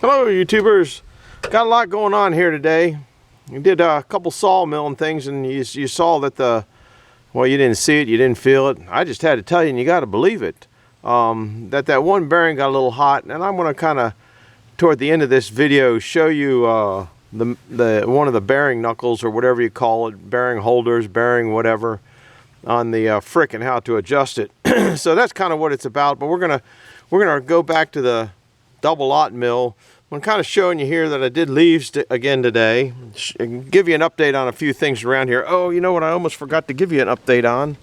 Hello YouTubers, got a lot going on here today. We did a couple sawmill and things, and you saw that well, you didn't see it, you didn't feel it. I just had to tell you, and you got to believe it, that one bearing got a little hot. And I'm going to kind of, toward the end of this video, show you one of the bearing knuckles, or whatever you call it, bearing holders, bearing whatever, on the frick, and how to adjust it. So that's kind of what it's about. But we're gonna go back to the double lot mill. I'm kind of showing you here that I did leaves again today. Give you an update on a few things around here. Oh, you know what I almost forgot to give you an update on?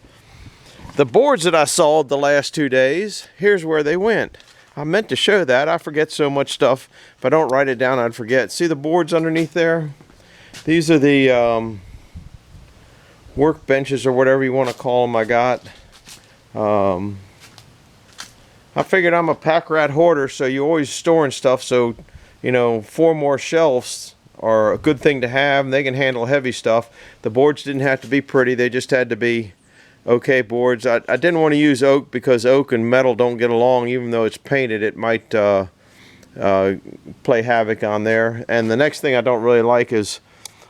The boards that I sawed the last 2 days, here's where they went. I meant to show that. I forget so much stuff. If I don't write it down, I'd forget. See the boards underneath there? These are the work benches, or whatever you want to call them, I got. I figured I'm a pack rat hoarder, so you're always storing stuff, so you know, 4 more shelves are a good thing to have, and they can handle heavy stuff. The boards didn't have to be pretty, they just had to be okay boards. I didn't want to use oak because oak and metal don't get along. Even though it's painted, it might play havoc on there. And the next thing I don't really like is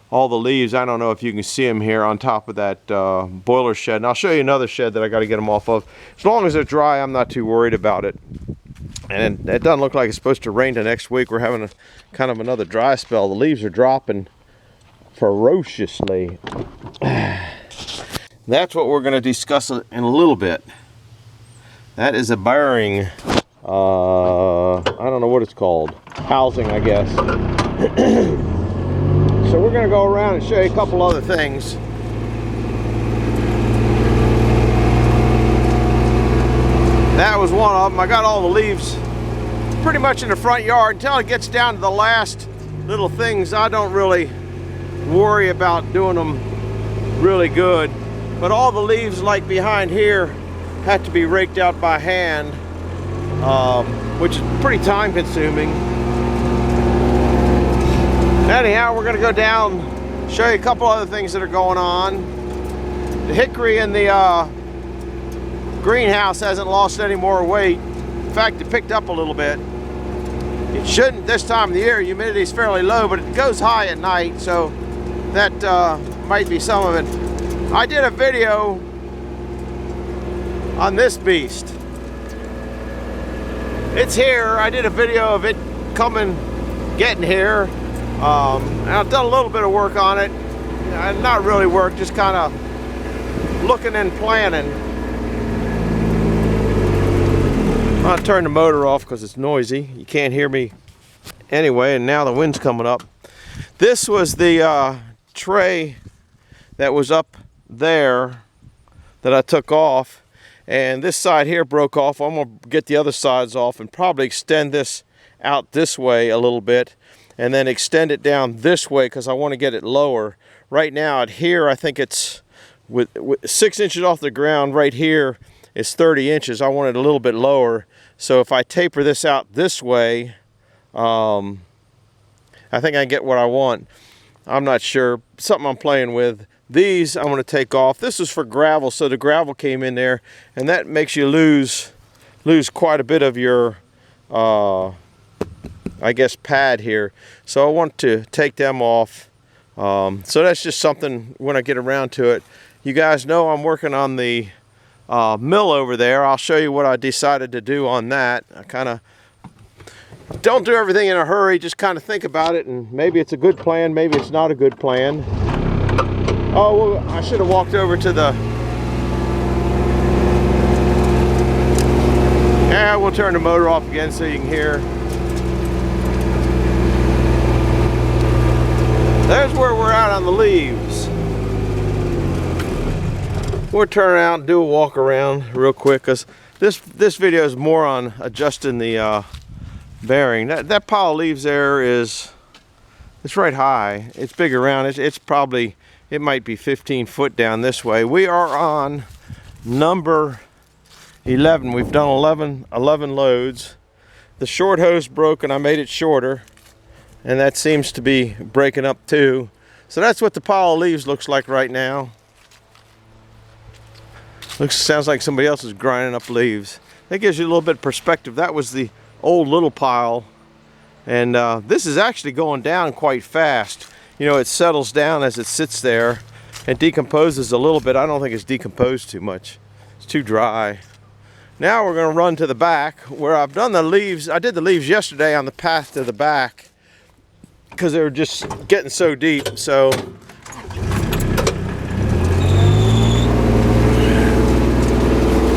all the leaves. I don't know if you can see them here on top of that boiler shed. And I'll show you another shed that I got to get them off of. As long as they're dry, I'm not too worried about it. And it doesn't look like it's supposed to rain the next week. We're having kind of another dry spell. The leaves are dropping ferociously. That's what we're going to discuss in a little bit. That is a bearing, I don't know what it's called. Housing, I guess. So we're going to go around and show you a couple other things. That was one of them. I got all the leaves pretty much in the front yard. Until it gets down to the last little things, I don't really worry about doing them really good. But all the leaves, like behind here, had to be raked out by hand, which is pretty time consuming. Anyhow, we're going to go down, show you a couple other things that are going on. The hickory in the greenhouse hasn't lost any more weight. In fact, it picked up a little bit. It shouldn't this time of the year. Humidity is fairly low, but it goes high at night, so that might be some of it. I did a video on this beast. It's here. I did a video of it getting here. And I've done a little bit of work on it. Not really work, just kind of looking and planning. I'll turn the motor off because it's noisy. You can't hear me anyway, and now the wind's coming up. This was the tray that was up there that I took off, and this side here broke off. I'm going to get the other sides off and probably extend this out this way a little bit, and then extend it down this way because I want to get it lower. Right now at here, I think it's with 6 inches off the ground. Right here is 30 inches. I want it a little bit lower. So if I taper this out this way, I think I get what I want. I'm not sure. Something I'm playing with. These I'm going to take off. This is for gravel, so the gravel came in there, and that makes you lose quite a bit of your I guess pad here. So I want to take them off. So that's just something when I get around to it. You guys know I'm working on the mill over there. I'll show you what I decided to do on that. I kind of don't do everything in a hurry, just kind of think about it, and maybe it's a good plan, maybe it's not a good plan. Oh, well, I should have walked over to the... Yeah, we'll turn the motor off again so you can hear. There's where we're at on the leaves. We'll turn around and do a walk around real quick, because this video is more on adjusting the bearing. That pile of leaves there it's right high. It's big around. It's probably, it might be 15 foot down this way. We are on number 11. We've done 11 loads. The short hose broke and I made it shorter, and that seems to be breaking up too. So that's what the pile of leaves looks like right now. Sounds like somebody else is grinding up leaves. That gives you a little bit of perspective. That was the old little pile And this is actually going down quite fast. You know, it settles down as it sits there and decomposes a little bit. I don't think it's decomposed too much. It's too dry. Now we're going to run to the back where I've done the leaves. I did the leaves yesterday on the path to the back because they were just getting so deep. So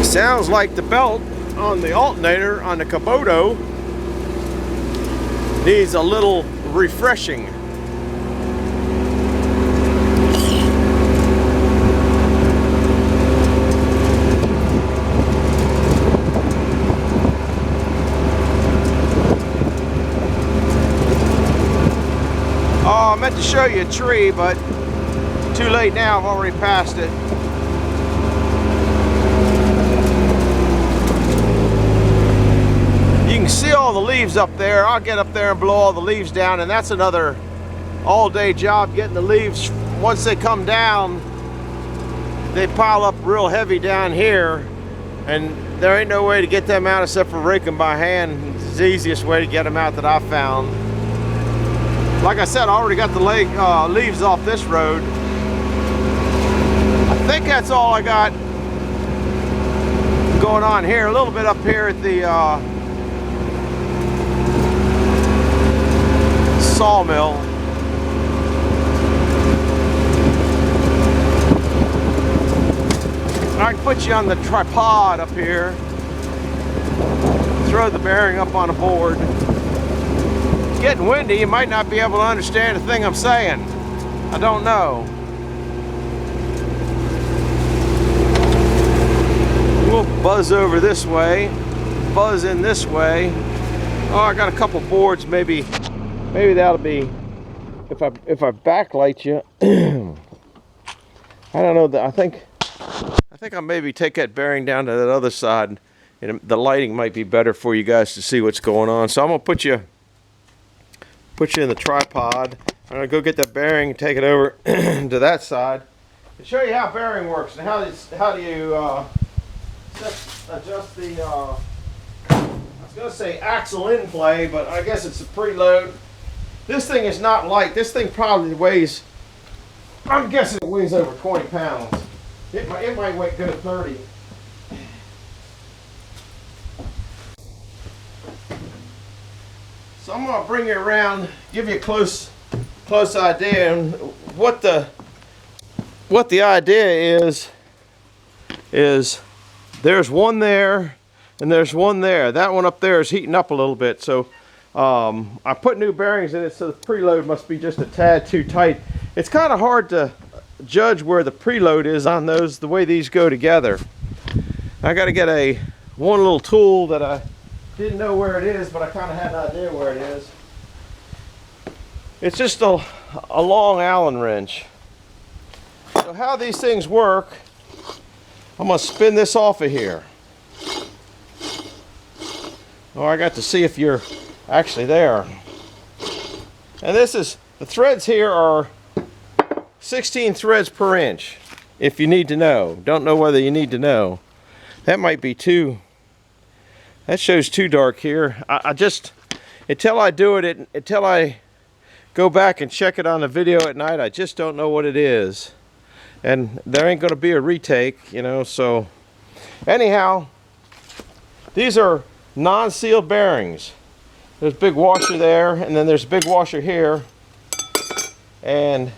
sounds like the belt on the alternator on the Kubota needs a little refreshing. Oh, I meant to show you a tree, but too late now. I've already passed it. You can see all the leaves up there. I'll get up there and blow all the leaves down, and that's another all-day job getting the leaves. Once they come down, they pile up real heavy down here, and there ain't no way to get them out except for raking by hand. It's the easiest way to get them out that I've found. Like I said, I already got the leaves off this road. I think that's all I got going on here. A little bit up here at the sawmill. I can put you on the tripod up here. Throw the bearing up on a board. It's getting windy. You might not be able to understand a thing I'm saying. I don't know. We'll buzz over this way, buzz in this way. Oh, I got a couple boards. Maybe that'll be if I backlight you. I don't know. I think I'll maybe take that bearing down to that other side, and the lighting might be better for you guys to see what's going on. So I'm gonna put you in the tripod. I'm gonna go get that bearing and take it over to that side to show you how bearing works and how do you adjust the I was gonna say axle in play, but I guess it's a preload. This thing is not light. This thing probably weighs, I'm guessing it weighs over 20 pounds. It might weigh good 30. So I'm going to bring you around, give you a close idea, and what the idea is there's one there and there's one there. That one up there is heating up a little bit, so I put new bearings in it, so the preload must be just a tad too tight. It's kind of hard to judge where the preload is on those, the way these go together. I got to get one little tool that I didn't know where it is, but I kind of had an idea where it is. It's just a long Allen wrench. So how these things work, I'm going to spin this off of here. Oh, I got to see if you're actually there. And this is, the threads here are 16 threads per inch, if you need to know. Don't know whether you need to know. That might be too, that shows too dark here. I just, until I do it, until I go back and check it on the video at night, I just don't know what it is. And there ain't going to be a retake, you know, so. Anyhow, these are non-sealed bearings. There's a big washer there, and then there's a big washer here. And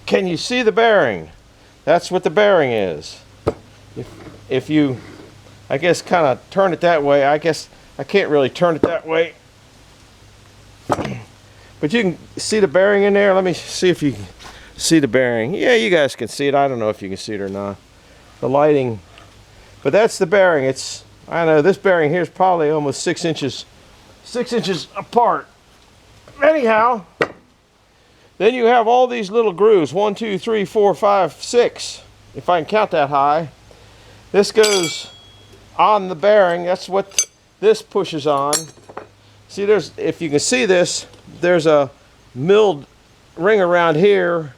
can you see the bearing? That's what the bearing is. If you, I guess, kind of turn it that way. I guess I can't really turn it that way. But you can see the bearing in there. Let me see if you can see the bearing. Yeah, you guys can see it. I don't know if you can see it or not. The lighting. But that's the bearing. It's, I know this bearing here is probably almost 6 inches apart. Anyhow, then you have all these little grooves. 1, 2, 3, 4, 5, 6. If I can count that high. This goes on the bearing. That's what this pushes on. See, there's, if you can see this, there's a milled ring around here,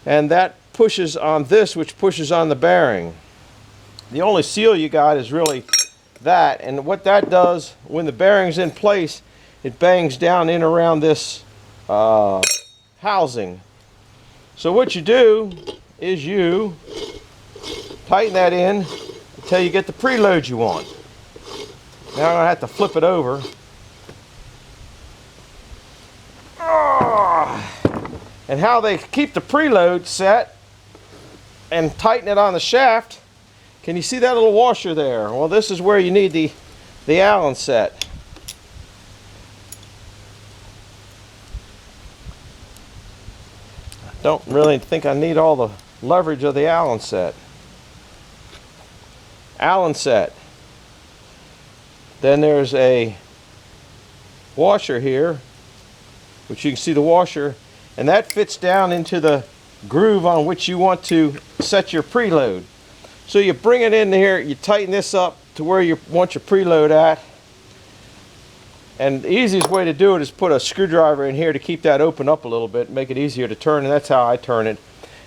and that pushes on this, which pushes on the bearing. The only seal you got is really that, and what that does when the bearing's in place, it bangs down in around this housing. So what you do is you tighten that in until you get the preload you want. Now I'm going to have to flip it over. And how they keep the preload set and tighten it on the shaft. Can you see that little washer there? Well, this is where you need the Allen set. I don't really think I need all the leverage of the Allen set. Allen set. Then there's a washer here, which you can see the washer, and that fits down into the groove on which you want to set your preload. So you bring it in here, you tighten this up to where you want your preload at, and the easiest way to do it is put a screwdriver in here to keep that open up a little bit, make it easier to turn, and that's how I turn it.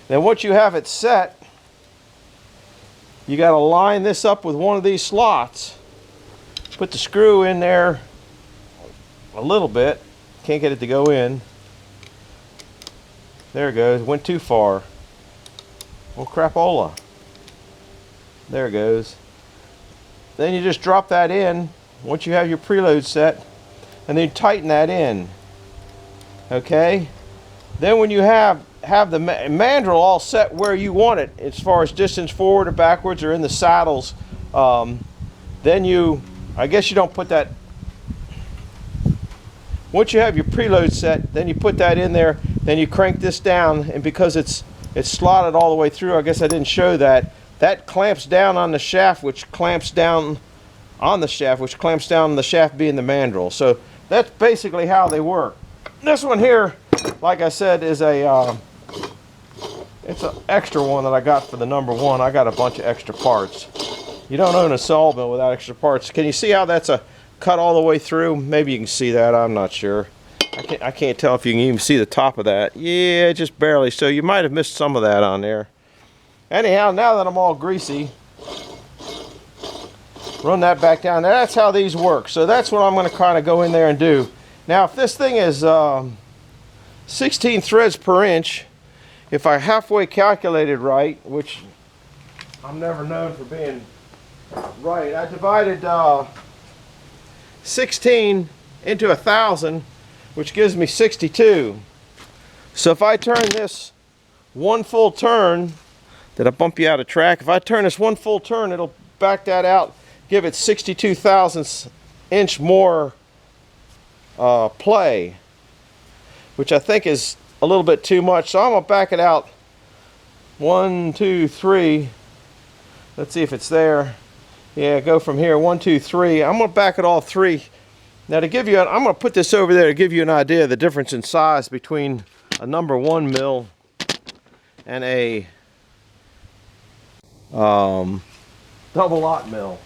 Then once you have it set, you got to line this up with one of these slots. Put the screw in there a little bit. Can't get it to go in. There it goes. Went too far. Oh, crapola. There it goes. Then you just drop that in once you have your preload set, and then you tighten that in. Okay? Then when you have the mandrel all set where you want it, as far as distance forward or backwards or in the saddles, then you, I guess you don't put that. Once you have your preload set, then you put that in there, then you crank this down, and because it's slotted all the way through, I guess I didn't show that, that clamps down on the shaft, which clamps down on the shaft, which clamps down on the shaft being the mandrel. So that's basically how they work. This one here, like I said, is it's an extra one that I got for the number one. I got a bunch of extra parts. You don't own a Sawmill without extra parts. Can you see how that's a cut all the way through? Maybe you can see that. I'm not sure. I can't tell if you can even see the top of that. Yeah, just barely. So you might have missed some of that on there. Anyhow, now that I'm all greasy, run that back down. Now that's how these work. So that's what I'm going to kind of go in there and do. Now if this thing is 16 threads per inch, if I halfway calculated right, which I'm never known for being right, I divided 16 into 1,000, which gives me 62. So if I turn this one full turn, did I bump you out of track? If I turn this one full turn, it'll back that out, give it 62 thousandths inch more play, which I think is a little bit too much. So I'm gonna back it out 1, 2, 3. Let's see if it's there. Yeah, go from here 1, 2, 3. I'm gonna back it all 3. Now to give you, I'm gonna put this over there to give you an idea of the difference in size between a number 1 mill and a double aught mill.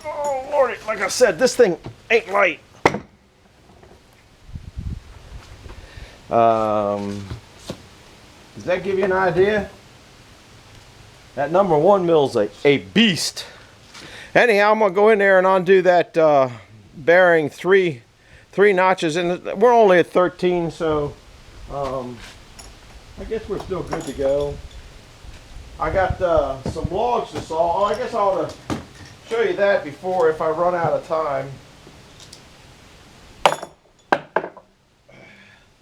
Oh Lordy, like I said, this thing ain't light. Does that give you an idea? That number 1 mill's a beast. Anyhow, I'm gonna go in there and undo that bearing three notches, and we're only at 13, so I guess we're still good to go. I got some logs to saw. Oh, I guess I ought to show you that before if I run out of time.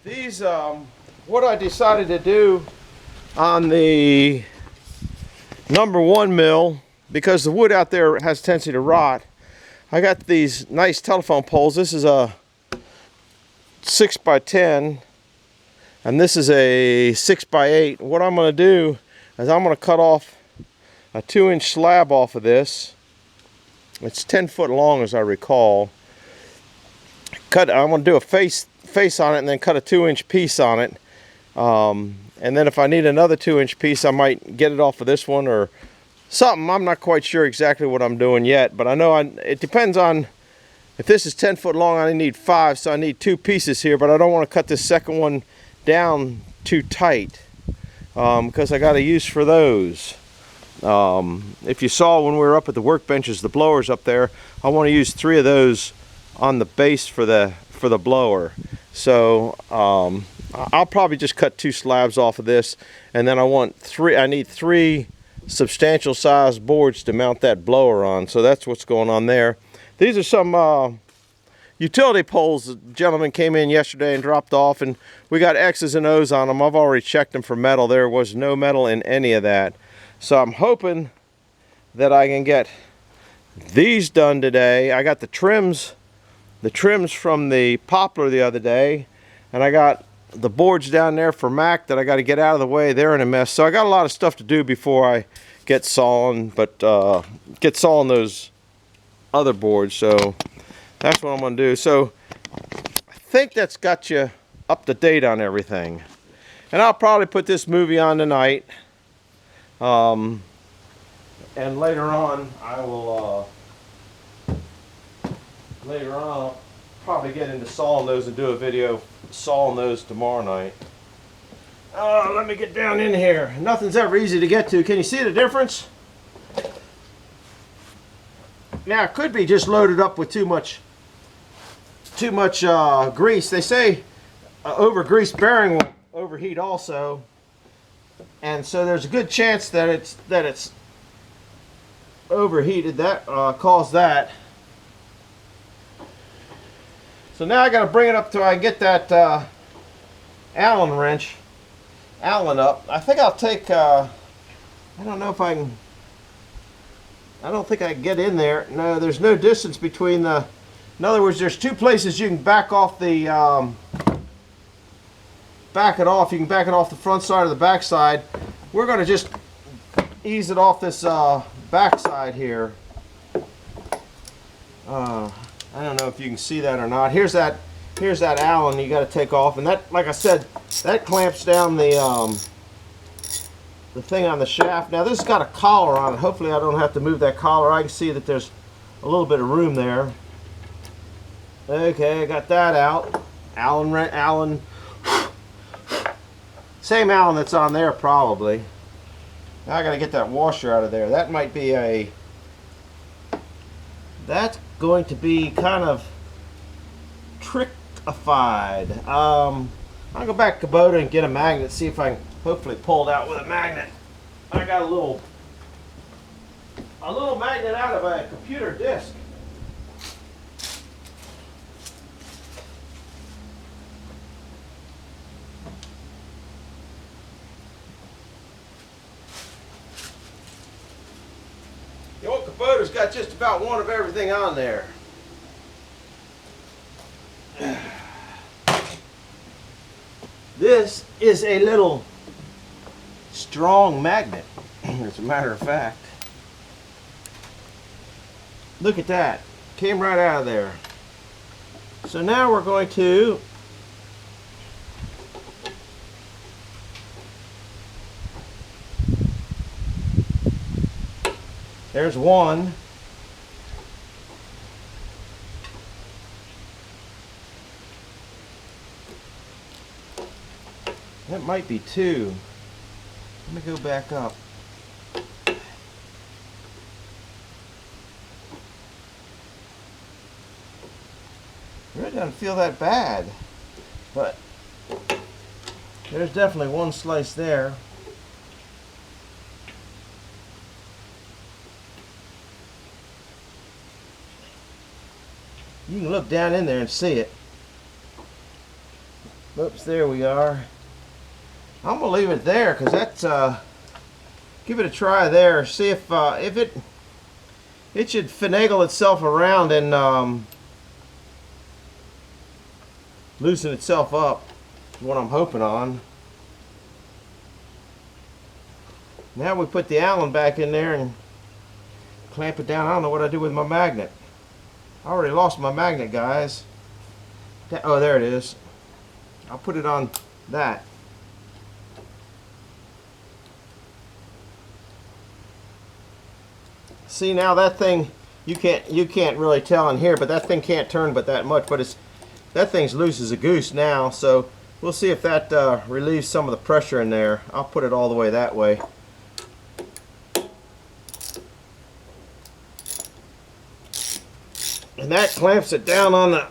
These, what I decided to do on the number 1 mill, because the wood out there has a tendency to rot, I got these nice telephone poles. This is a 6x10, and this is a 6x8. What I'm going to do is I'm going to cut off a 2-inch slab off of this. It's 10 foot long, as I recall. I'm going to do a face on it and then cut a 2-inch piece on it. And then if I need another 2-inch piece, I might get it off of this one or something. I'm not quite sure exactly what I'm doing yet, but I know it depends on, if this is 10 foot long, I need 5, so I need 2 pieces here, but I don't want to cut this second one down too tight because I got a use for those. If you saw when we were up at the workbenches, the blowers up there, I want to use 3 of those on the base for the blower. So I'll probably just cut 2 slabs off of this, and then I need 3 substantial sized boards to mount that blower on. So that's what's going on there. These are some utility poles the gentleman came in yesterday and dropped off, and we got X's and O's on them. I've already checked them for metal. There was no metal in any of that. So I'm hoping that I can get these done today. I got the trims from the poplar the other day, and I got the boards down there for Mac that I got to get out of the way. They're in a mess. So I got a lot of stuff to do before I get sawing, but get sawing those other boards. So that's what I'm going to do. So I think that's got you up to date on everything. And I'll probably put this movie on tonight. And later on, I will, I'll probably get into sawing those and do a video sawing those tomorrow night. Let me get down in here. Nothing's ever easy to get to. Can you see the difference? Now, it could be just loaded up with too much grease. They say over greased bearing will overheat also, and so there's a good chance that it's overheated. That caused that. So now I got to bring it up till I get that Allen wrench up. I think I'll take. I don't know if I can. I don't think I can get in there. No, there's no distance between the. In other words, there's 2 places you can back off the. Back it off. You can back it off the front side or the back side. We're going to just ease it off this back side here. I don't know if you can see that or not. Here's that Allen you got to take off, and that, like I said, that clamps down the thing on the shaft. Now this has got a collar on it. Hopefully I don't have to move that collar. I can see that there's a little bit of room there. Okay, I got that out. Allen, same Allen that's on there probably. Now I got to get that washer out of there. That might be that's going to be kind of trickified. I'll go back to Kubota and get a magnet, see if I can hopefully pull it out with a magnet. I got a little magnet out of a computer disk. The old Kubota's got just about one of everything on there. This is a little strong magnet, as a matter of fact. Look at that. Came right out of there. So now we're going to there's one. That might be 2. Let me go back up. It really doesn't feel that bad, but there's definitely one slice there. You can look down in there and see it. Oops, there we are. I'm gonna leave it there because that's give it a try there. See if it should finagle itself around and loosen itself up. Is what I'm hoping on. Now we put the Allen back in there and clamp it down. I don't know what I do with my magnet. I already lost my magnet, guys. Oh, there it is. I'll put it on that. See, now that thing, you can't really tell in here, but that thing can't turn but that much. But that thing's loose as a goose now. So we'll see if that relieves some of the pressure in there. I'll put it all the way that way. And And that clamps it down on the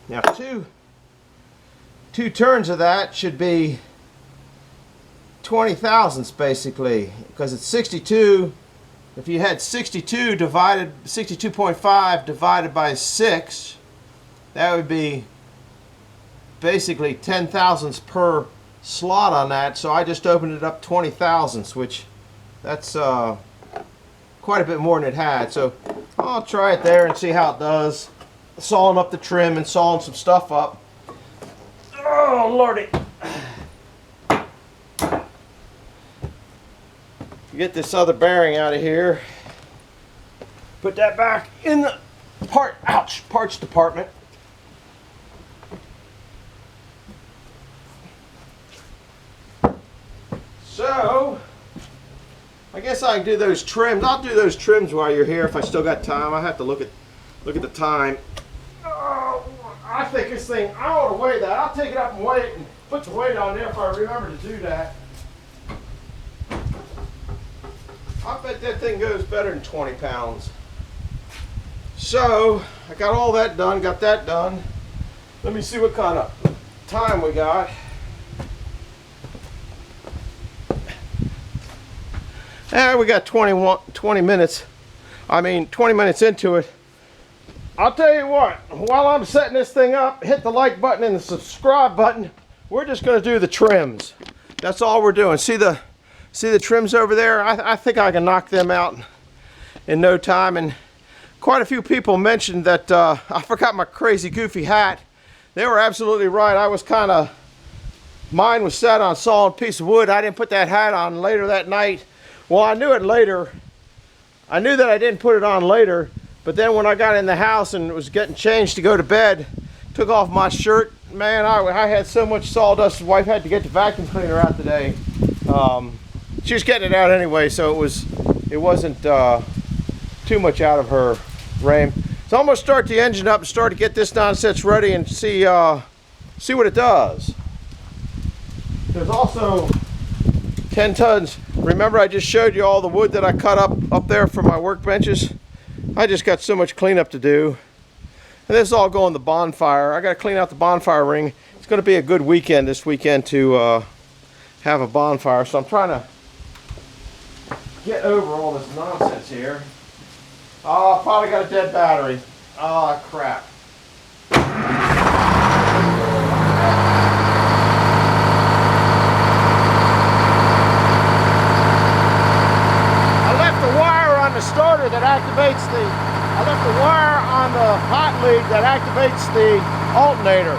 now two turns of that should be 20 thousandths basically, because it's 62. If you had 62.5 divided by 6, that would be basically 10 thousandths per slot on that. So I just opened it up 20 thousandths, which that's quite a bit more than it had. So I'll try it there and see how it does. Sawing up the trim and sawing some stuff up. Oh lordy. Get this other bearing out of here. Put that back in the parts department. So I guess I can do those trims. I'll do those trims while you're here if I still got time. I have to look at the time. Oh, I think this thing, I want to weigh that. I'll take it up and weigh it and put the weight on there if I remember to do that. I bet that thing goes better than 20 pounds. So, I got all that done, got that done. Let me see what kind of time we got. We got 20 minutes. I mean, 20 minutes into it. I'll tell you what, while I'm setting this thing up, hit the like button and the subscribe button. We're just going to do the trims. That's all we're doing. See the trims over there? I think I can knock them out in no time. And quite a few people mentioned that I forgot my crazy goofy hat. They were absolutely right. I was mine was set on a solid piece of wood. I didn't put that hat on later that night. Well, I knew it later. I knew that I didn't put it on later, but then when I got in the house and was getting changed to go to bed, took off my shirt. Man, I had so much sawdust. The wife had to get the vacuum cleaner out today. She was getting it out anyway, so it wasn't too much out of her frame. So I'm gonna start the engine up and start to get this nonsense ready and see what it does. There's also 10 tons. Remember, I just showed you all the wood that I cut up there for my workbenches. I just got so much cleanup to do. And this is all going to the bonfire. I got to clean out the bonfire ring. It's going to be a good weekend this weekend to have a bonfire. So I'm trying to get over all this nonsense here. Oh, I probably got a dead battery. Oh, crap. Starter that activates I left the wire on the hot lead that activates the alternator.